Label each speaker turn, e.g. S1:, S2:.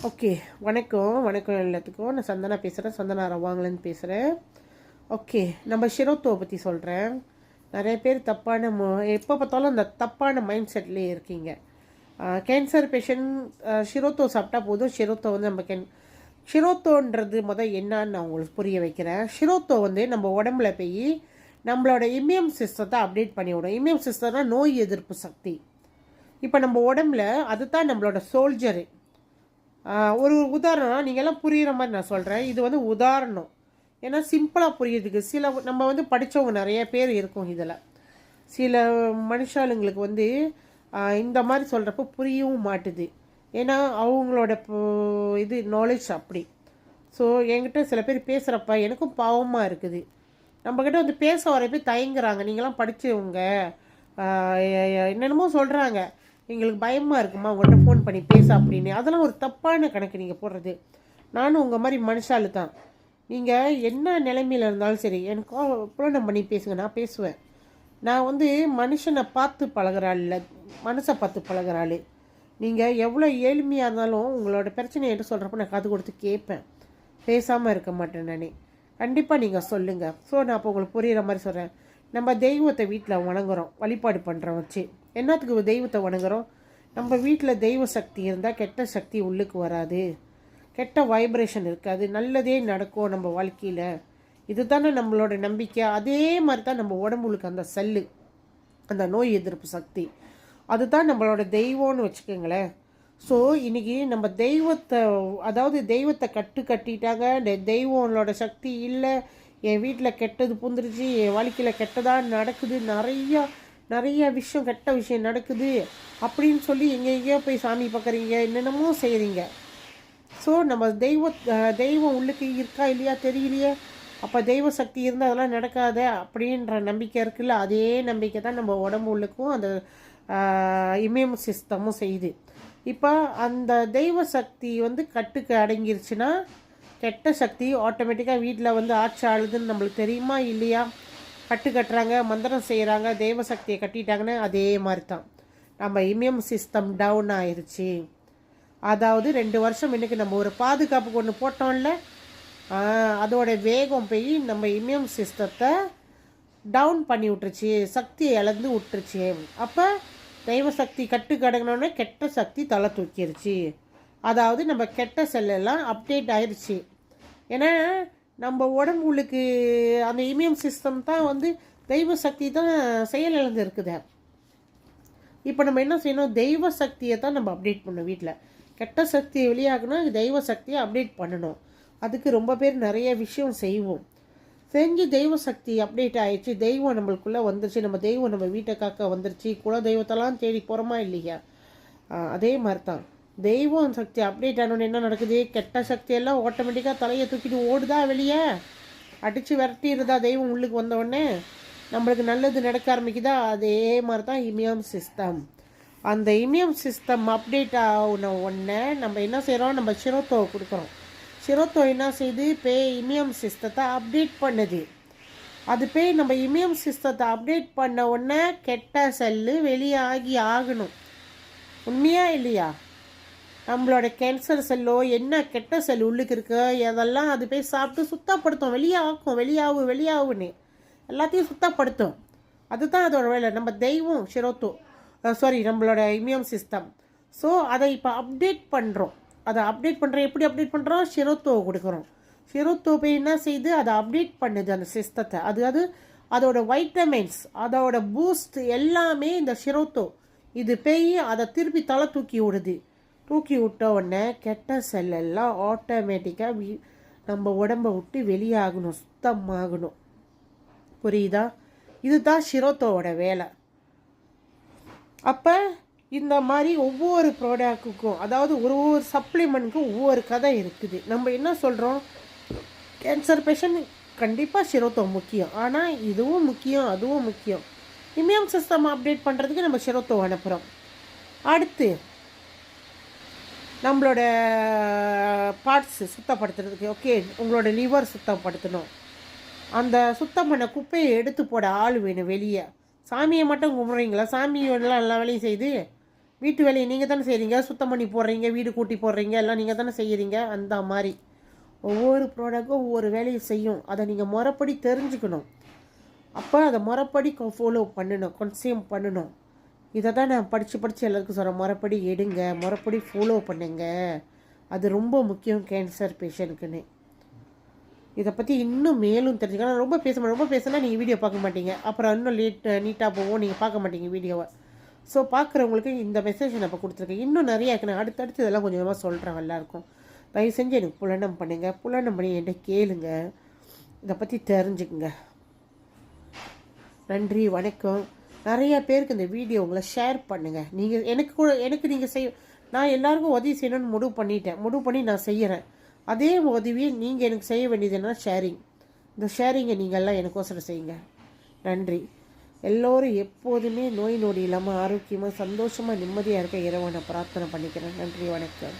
S1: Okay. வணக்கம். வணக்கம் எல்லாத்துக்கும். நான் சந்தனா பேசுகிறேன். சந்தனா ரவாங்கலன்னு பேசுகிறேன். ஓகே. நம்ம ஷிரோத்தோவை பற்றி சொல்கிறேன். நிறைய பேர் தப்பான எப்போ பார்த்தாலும் அந்த தப்பான மைண்ட் செட்லேயே இருக்கீங்க. கேன்சர் பேஷண்ட் ஷிரோத்தோ சாப்பிட்டா போதும். ஷிரோத்தோ வந்து நம்ம ஷிரோத்தோன்றது என்னான்னு நான் உங்களுக்கு புரிய வைக்கிறேன். ஷிரோத்தோ வந்து நம்ம உடம்புல போய் நம்மளோட இம்யூன் சிஸ்டத்தை அப்டேட் பண்ணி விடும். இம்யூன் சிஸ்டம்னா நோய் எதிர்ப்பு சக்தி. இப்போ நம்ம உடம்புல அதுதான் நம்மளோட சோல்ஜரு. ஒரு உதாரணம் நீங்கள்லாம் புரிகிற மாதிரி நான் சொல்கிறேன். இது வந்து உதாரணம், ஏன்னா சிம்பிளாக புரியுறதுக்கு. நம்ம வந்து படித்தவங்க நிறைய பேர் இருக்கும். இதில் சில மனுஷாளுங்களுக்கு வந்து இந்த மாதிரி சொல்கிறப்ப புரியவும் மாட்டுது, ஏன்னா அவங்களோட இது நாலேஜ் அப்படி. ஸோ என்கிட்ட சில பேர் பேசுகிறப்ப எனக்கும் பாவமாக இருக்குது. நம்மக்கிட்ட வந்து பேச வரப்போ தயங்குறாங்க. நீங்களாம் படித்தவங்க என்னென்னமோ சொல்கிறாங்க, எங்களுக்கு பயமாக இருக்குமா உங்கள்கிட்ட ஃபோன் பண்ணி பேச அப்படின்னு. அதெல்லாம் ஒரு தப்பான கணக்கு நீங்கள் போடுறது. நானும் உங்கள் மாதிரி மனுஷாலு தான். நீங்கள் என்ன நிலைமையில் இருந்தாலும் சரி எனக்கு புலனம் பண்ணி பேசுங்க, நான் பேசுவேன். நான் வந்து மனுஷனை பார்த்து பழகிறாள் இல்லை, மனசை பார்த்து பழகிறாள். நீங்கள் எவ்வளோ ஏழ்மையாக இருந்தாலும் உங்களோட பிரச்சனை என்று சொல்கிறப்ப நான் காது கொடுத்து கேட்பேன், பேசாமல் இருக்க மாட்டேன் நானே. கண்டிப்பாக நீங்கள் சொல்லுங்கள். ஸோ நான் அப்போ உங்களுக்கு புரிகிற மாதிரி சொல்கிறேன். நம்ம தெய்வத்தை வீட்டில் வணங்குறோம், வழிபாடு பண்ணுறோம். வச்சு என்னத்துக்கு தெய்வத்தை வணங்குறோம்? நம்ம வீட்டில் தெய்வ சக்தி இருந்தால் கெட்ட சக்தி உள்ளுக்கு வராது, கெட்ட வைப்ரேஷன் இருக்காது, நல்லதே நடக்கும் நம்ம வாழ்க்கையில். இது தானே நம்மளோட நம்பிக்கை. அதே மாதிரி தான் நம்ம உடம்புக்கு அந்த செல்லு, அந்த நோய் எதிர்ப்பு சக்தி, அதுதான் நம்மளோட தெய்வம்னு வச்சுக்கோங்களேன். ஸோ இன்றைக்கி நம்ம தெய்வத்தை கட்டிட்டாங்க. தெய்வங்களோட சக்தி இல்லை, என் வீட்டில் கெட்டது புந்துருச்சு, என் வாழ்க்கையில் கெட்டதாக நடக்குது, நிறைய விஷயம் கெட்ட விஷயம் நடக்குது அப்படின்னு சொல்லி எங்கேயோ போய் சாமி பார்க்குறீங்க, என்னென்னமோ செய்கிறீங்க. ஸோ நம்ம தெய்வம் உள்ளுக்கு இருக்கா இல்லையா தெரியலையே. அப்போ தெய்வ சக்தி இருந்தால் அதெல்லாம் நடக்காத அப்படின்ற நம்பிக்கை இருக்குல்ல, அதே நம்பிக்கை தான் நம்ம உடம்பு உள்ளுக்கும் அந்த இம்யூன் சிஸ்டமும் செய்யுது. இப்போ அந்த தெய்வ சக்தி வந்து கட்டுக்கு அடங்கிருச்சுன்னா கெட்ட சக்தி ஆட்டோமேட்டிக்காக வீட்டில் வந்து ஆட்சி ஆளுதுன்னு நம்மளுக்கு தெரியுமா இல்லையா? கட்டுறாங்க, மந்திரம் செய்கிறாங்க, தெய்வ சக்தியை கட்டிட்டாங்கன்னு அதே மாதிரி தான் நம்ம இம்யூன் சிஸ்டம் டவுன் ஆயிடுச்சு. அதாவது 2 வருஷம் இன்னைக்கு நம்ம ஒரு பாதுகாப்புக்கு ஒன்று போட்டோம்ல, அதோட வேகம் போய் நம்ம இம்யூன் சிஸ்டத்தை டவுன் பண்ணி விட்டுருச்சு, சக்தியை இழந்து விட்டுருச்சு. அப்போ தெய்வ சக்தி கட்டுக்கடங்கினோடனே கெட்ட சக்தி தலை தூக்கிடுச்சு. அதாவது நம்ம கெட்ட செல்லெல்லாம் அப்டேட் ஆயிடுச்சு. ஏன்னா நம்ம உடம்புக்கு அந்த இம்யூன் சிஸ்டம் தான் வந்து தெய்வ சக்தி தான் செயலிழந்து இருக்குது. இப்போ நம்ம என்ன செய்யணும்? தெய்வ சக்தியை தான் நம்ம அப்டேட் பண்ணணும். வீட்டில் கெட்ட சக்தியை வெளியாகணும், தெய்வ சக்தியை அப்டேட் பண்ணணும். அதுக்கு ரொம்ப பேர் நிறைய விஷயம் செஞ்சு தெய்வ சக்தி அப்டேட் ஆகிடுச்சு, தெய்வம் நம்மளுக்குள்ளே வந்துருச்சு, நம்ம தெய்வம் நம்ம வீட்டை காக்க வந்துருச்சு. குல தெய்வத்தெல்லாம் தேடி போகிறோமா இல்லையா? அதே மாதிரி தான் தெய்வம் சக்தி அப்டேட் ஆனோன்னு என்ன நடக்குது? கெட்ட சக்தியெல்லாம் ஆட்டோமேட்டிக்காக தலையை தூக்கிட்டு ஓடுதா வெளியே, அடித்து விரட்டிடுதா தெய்வம் உள்ளுக்கு வந்தோடனே, நம்மளுக்கு நல்லது நடக்க ஆரம்பிக்குதா? அதே மாதிரி தான் இம்யூன் சிஸ்டம். அந்த இம்யூன் சிஸ்டம் அப்டேட் ஆகின உடனே நம்ம என்ன செய்கிறோம்? நம்ம ஷிரோத்தோவை கொடுக்குறோம். ஷிரோத்தோ என்ன செய்யுது? இம்யூன் சிஸ்டத்தை அப்டேட் பண்ணுது. அது நம்ம இம்யூன் சிஸ்டத்தை அப்டேட் பண்ண உடனே கெட்ட செல்லு வெளியே ஆகணும். உண்மையா இல்லையா? நம்மளோட கேன்சர் செல்லோ என்ன கெட்ட செல் உள்ளுக்கு இருக்கு அதெல்லாம் அது சாப்பிட்டு சுத்தப்படுத்தும், வெளியாகுன்னு எல்லாத்தையும் சுத்தப்படுத்தும். அதுதான் அதோட வேலை. நம்ம தெய்வம் நம்மளோட இம்யூன் சிஸ்டம். ஸோ அதை இப்போ அப்டேட் பண்ணுறோம். அதை அப்டேட் பண்ணுறோம். எப்படி அப்டேட் பண்ணுறோம்? ஷிரோத்தோவை கொடுக்குறோம். ஷிரோத்தோ என்ன செய்யுது? அதை அப்டேட் பண்ணுது அந்த சிஸ்டத்தை. அதோட வைட்டமின்ஸ், அதோட பூஸ்ட் எல்லாமே இந்த ஷிரோத்தோ இது அதை திருப்பி தலை தூக்கி விடுது. தூக்கி விட்ட உடனே கெட்ட செல்லெல்லாம் ஆட்டோமேட்டிக்காக நம்ம உடம்பை விட்டு வெளியாகணும், சுத்தமாகணும். புரியுதா? இதுதான் ஷிரோத்தோவோட வேலை. அப்போ இந்த மாதிரி ஒவ்வொரு ப்ராடக்ட்டுக்கும், அதாவது ஒரு சப்ளிமெண்ட்டுக்கும் ஒவ்வொரு கதை இருக்குது. நம்ம என்ன சொல்கிறோம்? கேன்சர் பேஷண்ட் கண்டிப்பாக ஷிரோத்தோ முக்கியம், ஆனால் இதுவும் முக்கியம், அதுவும் முக்கியம். இம்யூன் சிஸ்டம் அப்டேட் பண்ணுறதுக்கு நம்ம ஷிரோத்தோ அனுப்புகிறோம். அடுத்து நம்மளோட பார்ட்ஸு சுத்தப்படுத்துறதுக்கு, ஓகே, உங்களோட லிவர் சுத்தப்படுத்தணும். அந்த சுத்தம் பண்ண குப்பையை எடுத்து போட ஆள் வேணும் வெளியே. சாமியை மட்டும் கும்பிட்றீங்களா? சாமியோடலாம் எல்லா வேலையும் செய்து வீட்டு வேலையை நீங்கள் தானே செய்கிறீங்க, சுத்தம் பண்ணி போடுறீங்க, வீடு கூட்டி போடுறீங்க, எல்லாம் நீங்கள் தானே செய்கிறீங்க. அந்த மாதிரி ஒவ்வொரு ப்ராடக்ட்டும் ஒவ்வொரு வேலையை செய்யும். அதை நீங்கள் முறைப்படி தெரிஞ்சுக்கணும். அப்போ அதை முறைப்படி ஃபாலோ பண்ணணும், கன்சியூம் பண்ணணும். இதை தான் நான் படித்து எல்லாருக்கும் சொல்கிறேன். முறைப்படி எடுங்க, முறைப்படி ஃபாலோ பண்ணுங்க. அது ரொம்ப முக்கியம் கேன்சர் பேஷண்ட்டுக்குன்னு. இதை பற்றி இன்னும் மேலும் தெரிஞ்சுக்கலாம். ரொம்ப பேசினா நீங்கள் வீடியோ பார்க்க மாட்டீங்க. அப்புறம் இன்னும் நீட்டாக போவோம், நீங்கள் பார்க்க மாட்டீங்க வீடியோவை. ஸோ பார்க்குறவங்களுக்கு இந்த மெசேஜ் நான் இப்போ கொடுத்துருக்கேன். இன்னும் நிறையா இருக்குது. நான் அடுத்தடுத்து இதெல்லாம் கொஞ்சம் கொஞ்சமாக சொல்கிறேன் எல்லாருக்கும். தயவு செஞ்சு எனக்கு புலனம் பண்ணுங்கள். புலனம் பண்ணி என்கிட்ட கேளுங்க, இதை பற்றி தெரிஞ்சுக்குங்க. நன்றி, வணக்கம். நிறையா பேருக்கு இந்த வீடியோ உங்களை ஷேர் பண்ணுங்கள். நீங்கள் எனக்கு நீங்கள் நான் எல்லாருக்கும் உதவி செய்யணும்னு முடிவு பண்ணி நான் செய்கிறேன். அதே உதவியை நீங்கள் எனக்கு செய்ய வேண்டியது என்னன்னா ஷேரிங். இந்த ஷேரிங்கை நீங்கள் எல்லாம் எனக்கோசரம் செய்யுங்க. நன்றி. எல்லோரும் எப்போதுமே நோய் நொடி இல்லாமல் ஆரோக்கியமாக சந்தோஷமாக நிம்மதியாக இருக்க இறைவனை பிரார்த்தனை பண்ணிக்கிறேன். நன்றி, வணக்கம்.